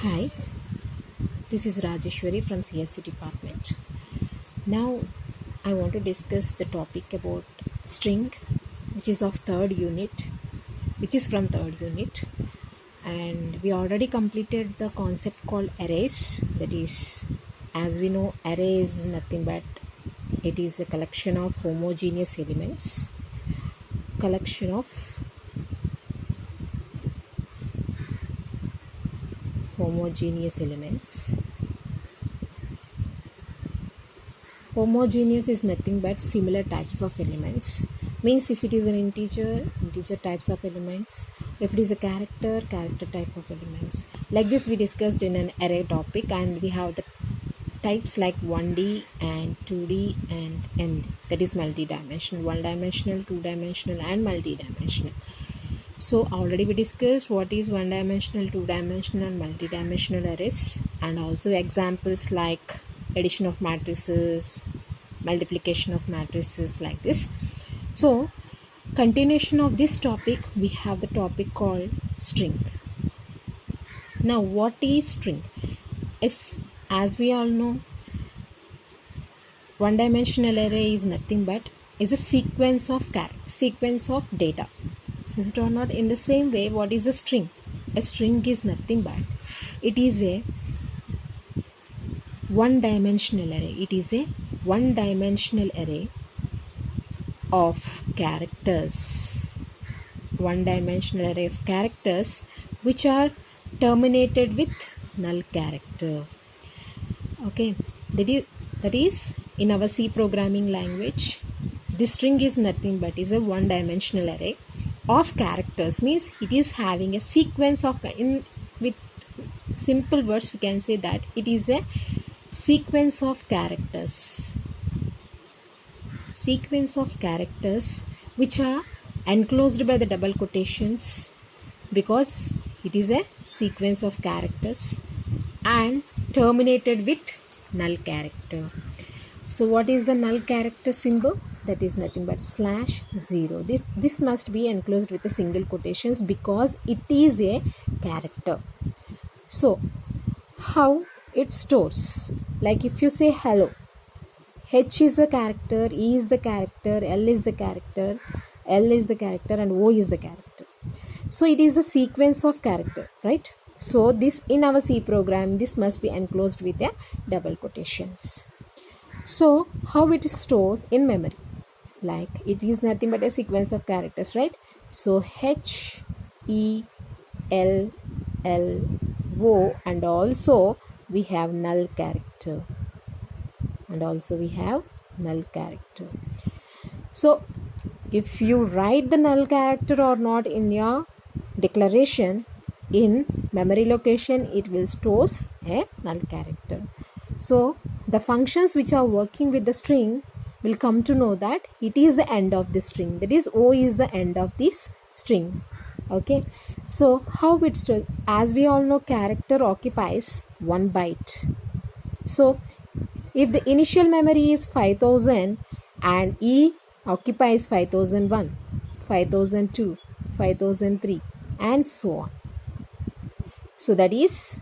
Hi, this is Rajeshwari from CSC department. Now I want to discuss the topic about string, which is of third unit, which is from third unit, and we already completed the concept called arrays. That is, as we know, array is nothing but it is a collection of homogeneous elements, collection of homogeneous elements. Homogeneous is nothing but similar types of elements. Means if it is an integer types of elements. If it is a character type of elements. Like this we discussed in an array topic, and we have the types like 1D and 2D and n. That is multi-dimensional, one-dimensional, two-dimensional and multi-dimensional. So already we discussed what is one-dimensional, two-dimensional and multi-dimensional arrays, and also examples like addition of matrices, multiplication of matrices, like this. So continuation of this topic, we have the topic called string. Now what is string? As we all know, one-dimensional array is nothing but is a sequence of data. Is it or not? In the same way, what is a string? A string is nothing but it is a one-dimensional array. It is a one-dimensional array of characters. One-dimensional array of characters which are terminated with null character. Okay, that is in our C programming language. This string is nothing but is a one-dimensional array of characters. Means it is having a sequence of, with simple words we can say that it is a sequence of characters which are enclosed by the double quotations, because it is a sequence of characters and terminated with null character. So what is the null character symbol? That is nothing but /0. This must be enclosed with a single quotations because it is a character. So how it stores? Like if you say hello, H is the character, E is the character, L is the character, L is the character and O is the character. So it is a sequence of character, right? So this in our C program, this must be enclosed with a double quotations. So how it stores in memory? Like it is nothing but a sequence of characters, right? So H, E, L, L, O, and also we have null character. So if you write the null character or not in your declaration, in memory location it will stores a null character. So the functions which are working with the string will come to know that it is the end of the string. That is, O is the end of this string. Okay, so how it stores? As we all know, character occupies 1 byte. So if the initial memory is 5000 and E occupies 5001, 5002, 5003 and so on. So that is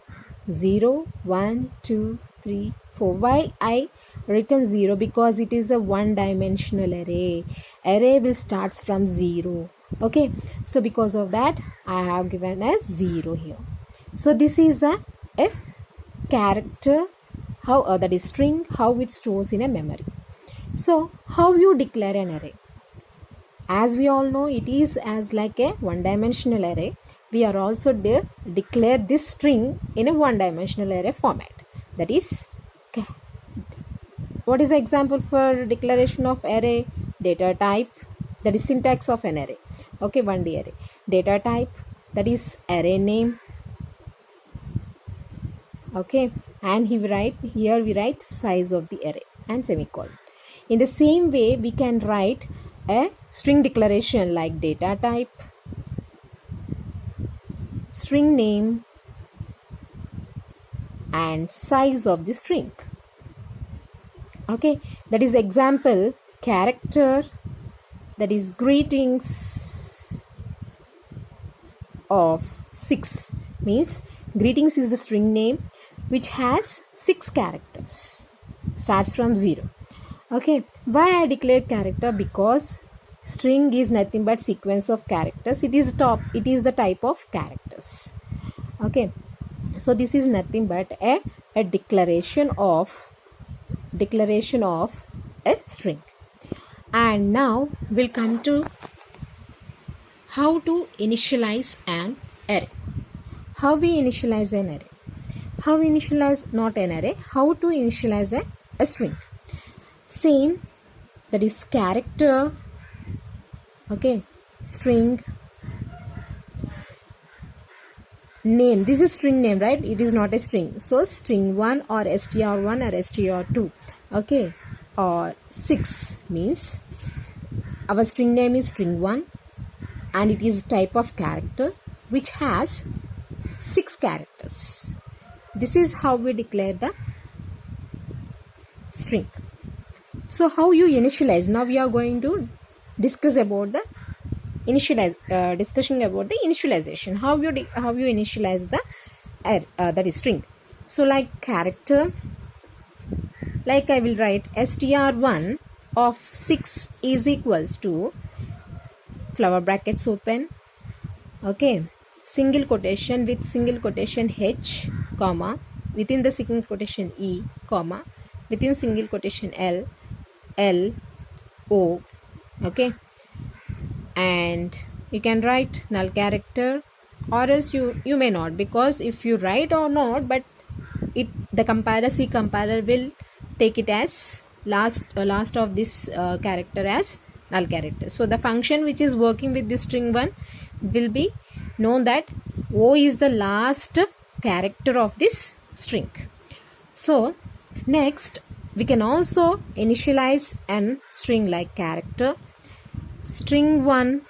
0, 1, 2, 3, 4. Why I written 0? Because it is a one-dimensional array. Array will start from 0. Okay, so because of that I have given as 0 here. So this is the character, how that is string, how it stores in a memory. So how you declare an array? As we all know, it is as like a one-dimensional array. We are also declare this string in a one-dimensional array format. That is, what is the example for declaration of array? Data type, that is syntax of an array. Okay, 1D array. Data type, that is array name. Okay, and here we write size of the array and semicolon. In the same way, we can write a string declaration like data type, string name and size of the string. Okay, that is example character, that is greetings of 6, means Greetings is the string name which has 6 characters, starts from 0. Okay, why I declared character? Because string is nothing but sequence of characters. It is the type of characters. Okay, so this is nothing but a declaration of a string. And now we'll come to how to initialize an array. How we initialize an array? How we initialize not an array? How to initialize a string? Same, that is character. Okay, string name. This is string name, right? It is not a string. So string1 or str1 or str2. Okay, or 6 means our string name is string1 and it is type of character which has 6 characters. This is how we declare the string. So how you initialize? Now we are going to discuss about the discussion about the initialization. How you initialize the that is string. So like character, like I will write str1 of 6 is equals to flower brackets open, okay, single quotation with single quotation h, comma, within the single quotation e, comma, within single quotation l, o, okay, and you can write null character, or else you may not, because if you write or not, but the C compiler will take it as last of this character as null character. So the function which is working with this string 1 will be known that O is the last character of this string. So next we can also initialize an string like character, string 1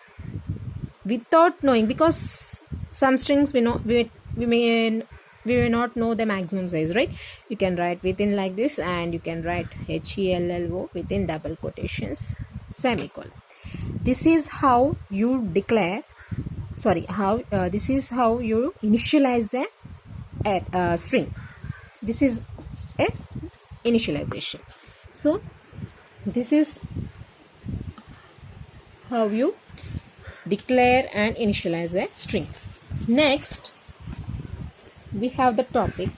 without knowing, because some strings we may not know the maximum size, right? You can write within like this, and you can write HELLO within double quotations, semicolon. This is how you declare, this is how you initialize a string. This is a initialization. So this is how you declare and initialize a string. Next we have the topic